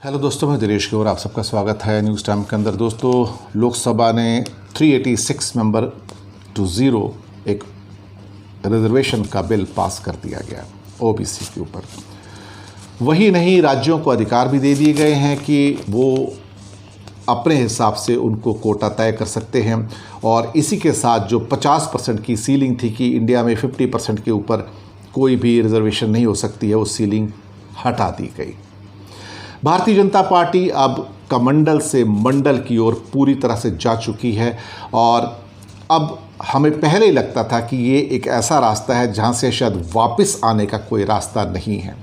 Hello दोस्तों, मैं दिनेश गौर, आप सबका स्वागत है न्यूज़ टाइम के अंदर। दोस्तों, लोकसभा ने 386 मेंबर टू 0 एक रिजर्वेशन का बिल पास कर दिया गया ओबीसी के ऊपर। वही नहीं, राज्यों को अधिकार भी दे दिए गए हैं कि वो अपने हिसाब से उनको कोटा तय कर सकते हैं। और इसी के साथ जो 50% की सीलिंग थी कि इंडिया में 50% के ऊपर कोई भी रिजर्वेशन नहीं हो सकती है, वो सीलिंग हटा दी गई। भारतीय जनता पार्टी अब कमंडल से मंडल की ओर पूरी तरह से जा चुकी है और अब हमें पहले ही लगता था कि ये एक ऐसा रास्ता है जहाँ से शायद वापस आने का कोई रास्ता नहीं है।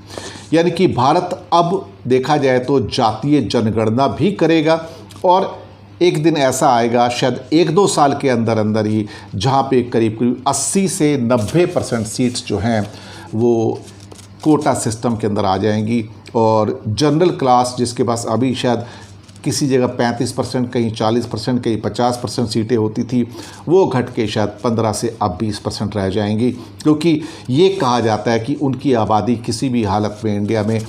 यानी कि भारत अब देखा जाए तो जातीय जनगणना भी करेगा और एक दिन ऐसा आएगा, शायद 1-2 साल के अंदर अंदर ही, जहाँ पे करीब 80 से 90% सीट्स जो हैं वो कोटा सिस्टम के अंदर आ जाएंगी। और जनरल क्लास जिसके पास अभी शायद किसी जगह 35%, कहीं 40%, कहीं 50% सीटें होती थी, वो घट के शायद 15 से अब 20% रह जाएंगी, क्योंकि ये कहा जाता है कि उनकी आबादी किसी भी हालत में इंडिया में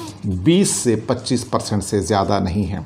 20 से 25% से ज़्यादा नहीं है।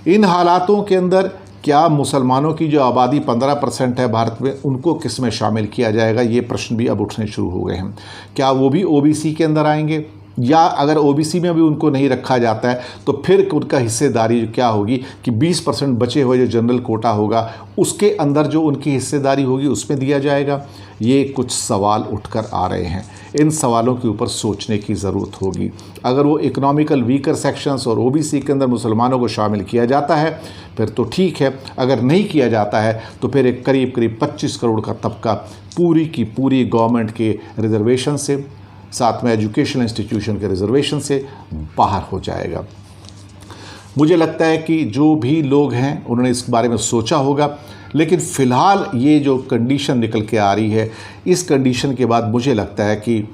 इन हालातों के अंदर क्या मुसलमानों की जो आबादी 15% है भारत में, उनको किस में शामिल किया जाएगा, ये प्रश्न भी अब उठने शुरू हो गए हैं। क्या वो भी ओबीसी के अंदर आएंगे, या अगर ओबीसी में भी उनको नहीं रखा जाता है तो फिर उनका हिस्सेदारी क्या होगी कि 20% बचे हुए जो जनरल कोटा होगा उसके अंदर जो उनकी हिस्सेदारी होगी उसमें दिया जाएगा। ये कुछ सवाल उठकर आ रहे हैं। इन सवालों के ऊपर सोचने की ज़रूरत होगी। अगर वो इकोनॉमिकल वीकर सेक्शंस और ओबीसी के अंदर मुसलमानों को शामिल किया जाता है फिर तो ठीक है, अगर नहीं किया जाता है तो फिर एक करीब 25 करोड़ का तबका पूरी की पूरी गवर्नमेंट के रिजर्वेशन से, साथ में एजुकेशनल इंस्टीट्यूशन के रिजर्वेशन से बाहर हो जाएगा। मुझे लगता है कि जो भी लोग हैं उन्होंने इस बारे में सोचा होगा, लेकिन फ़िलहाल ये जो कंडीशन निकल के आ रही है, इस कंडीशन के बाद मुझे लगता है कि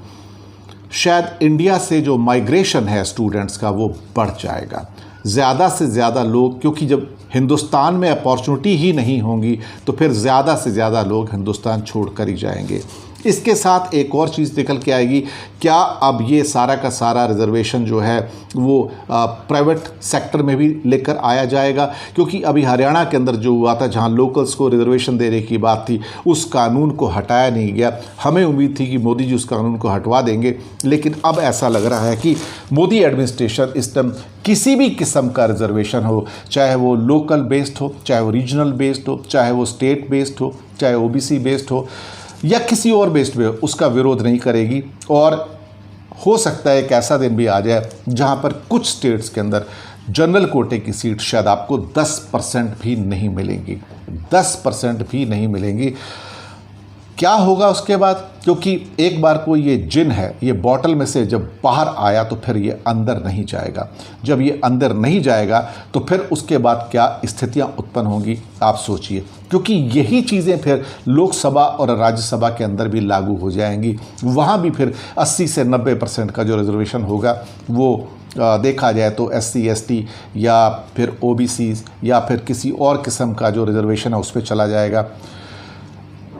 शायद इंडिया से जो माइग्रेशन है स्टूडेंट्स का वो बढ़ जाएगा। ज़्यादा से ज़्यादा लोग, क्योंकि जब हिंदुस्तान में अपॉर्चुनिटी ही नहीं होंगी तो फिर ज़्यादा से ज़्यादा लोग हिंदुस्तान छोड़ कर ही जाएंगे। इसके साथ एक और चीज़ निकल के आएगी, क्या अब ये सारा का सारा रिजर्वेशन जो है वो प्राइवेट सेक्टर में भी लेकर आया जाएगा, क्योंकि अभी हरियाणा के अंदर जो हुआ था जहां लोकल्स को रिजर्वेशन देने की बात थी, उस कानून को हटाया नहीं गया। हमें उम्मीद थी कि मोदी जी उस कानून को हटवा देंगे, लेकिन अब ऐसा लग रहा है कि मोदी एडमिनिस्ट्रेशन इस टाइम किसी भी किस्म का रिजर्वेशन हो, चाहे वो लोकल बेस्ड हो, चाहे वो रीजनल बेस्ड हो, चाहे वो स्टेट बेस्ड हो, चाहे ओबीसी बेस्ड हो या किसी और बेस्ड पे, उसका विरोध नहीं करेगी। और हो सकता है एक ऐसा दिन भी आ जाए जहां पर कुछ स्टेट्स के अंदर जनरल कोटे की सीट शायद आपको 10% भी नहीं मिलेंगी, 10% भी नहीं मिलेंगी। क्या होगा उसके बाद, क्योंकि एक बार को ये जिन है, ये बॉटल में से जब बाहर आया तो फिर ये अंदर नहीं जाएगा। जब ये अंदर नहीं जाएगा तो फिर उसके बाद क्या स्थितियां उत्पन्न होंगी आप सोचिए, क्योंकि यही चीज़ें फिर लोकसभा और राज्यसभा के अंदर भी लागू हो जाएंगी। वहाँ भी फिर 80 से 90% का जो रिजर्वेशन होगा वो देखा जाए तो SC ST या फिर OBC या फिर किसी और किस्म का जो रिजर्वेशन है उस पर चला जाएगा।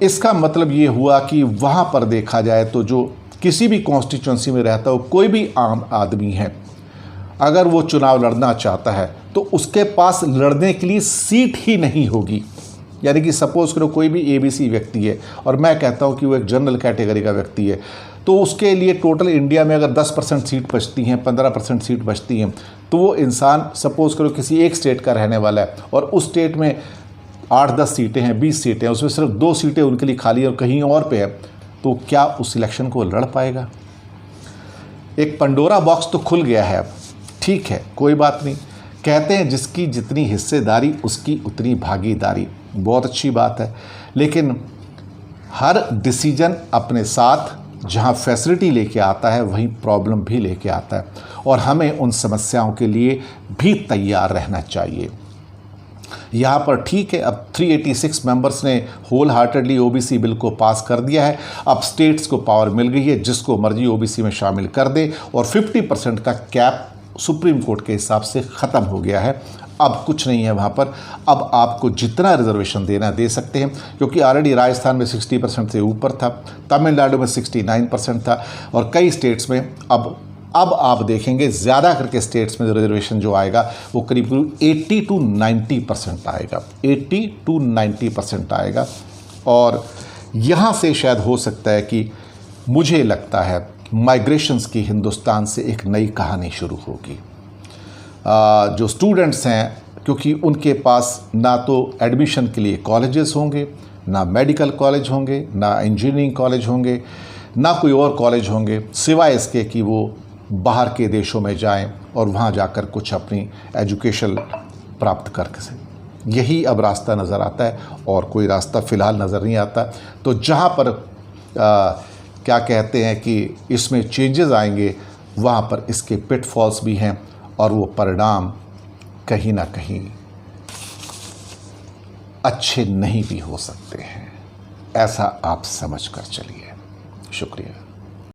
इसका मतलब ये हुआ कि वहाँ पर देखा जाए तो जो किसी भी कॉन्स्टिट्यूंसी में रहता हो कोई भी आम आदमी है, अगर वो चुनाव लड़ना चाहता है तो उसके पास लड़ने के लिए सीट ही नहीं होगी। यानी कि सपोज़ करो कोई भी ABC व्यक्ति है और मैं कहता हूँ कि वो एक जनरल कैटेगरी का व्यक्ति है, तो उसके लिए टोटल इंडिया में अगर 10% सीट बचती हैं, 15% सीट बचती हैं, तो वो इंसान सपोज़ करो किसी एक स्टेट का रहने वाला है और उस स्टेट में 8-10 सीटें हैं, 20 सीटें हैं, उसमें सिर्फ 2 सीटें उनके लिए खाली और कहीं और पे है, तो क्या उस इलेक्शन को लड़ पाएगा? एक पंडोरा बॉक्स तो खुल गया है अब। ठीक है, कोई बात नहीं, कहते हैं जिसकी जितनी हिस्सेदारी उसकी उतनी भागीदारी, बहुत अच्छी बात है, लेकिन हर डिसीजन अपने साथ जहां फैसिलिटी लेके आता है वहीं प्रॉब्लम भी लेके आता है और हमें उन समस्याओं के लिए भी तैयार रहना चाहिए। यहाँ पर ठीक है, अब 386 मेंबर्स ने होल हार्टेडली ओबीसी बिल को पास कर दिया है। अब स्टेट्स को पावर मिल गई है, जिसको मर्जी ओबीसी में शामिल कर दे और 50% का कैप सुप्रीम कोर्ट के हिसाब से ख़त्म हो गया है। अब कुछ नहीं है वहाँ पर, अब आपको जितना रिजर्वेशन देना दे सकते हैं, क्योंकि ऑलरेडी राजस्थान में 60% से ऊपर था, तमिलनाडु में 69% था और कई स्टेट्स में अब अब आप देखेंगे ज़्यादा करके स्टेट्स में रिजर्वेशन जो आएगा वो करीब 80 to 90% आएगा, 80 to 90% आएगा। और यहाँ से शायद हो सकता है कि मुझे लगता है माइग्रेशंस की हिंदुस्तान से एक नई कहानी शुरू होगी। जो स्टूडेंट्स हैं, क्योंकि उनके पास ना तो एडमिशन के लिए कॉलेजेस होंगे, ना मेडिकल कॉलेज होंगे, ना इंजीनियरिंग कॉलेज होंगे, ना कोई और कॉलेज होंगे, सिवाय इसके कि वो बाहर के देशों में जाएं और वहाँ जाकर कुछ अपनी एजुकेशन प्राप्त कर सकें। यही अब रास्ता नज़र आता है और कोई रास्ता फ़िलहाल नज़र नहीं आता। तो जहाँ पर क्या कहते हैं कि इसमें चेंजेस आएंगे, वहाँ पर इसके पिटफॉल्स भी हैं और वो परिणाम कहीं ना कहीं अच्छे नहीं भी हो सकते हैं। ऐसा आप समझ कर चलिए। शुक्रिया।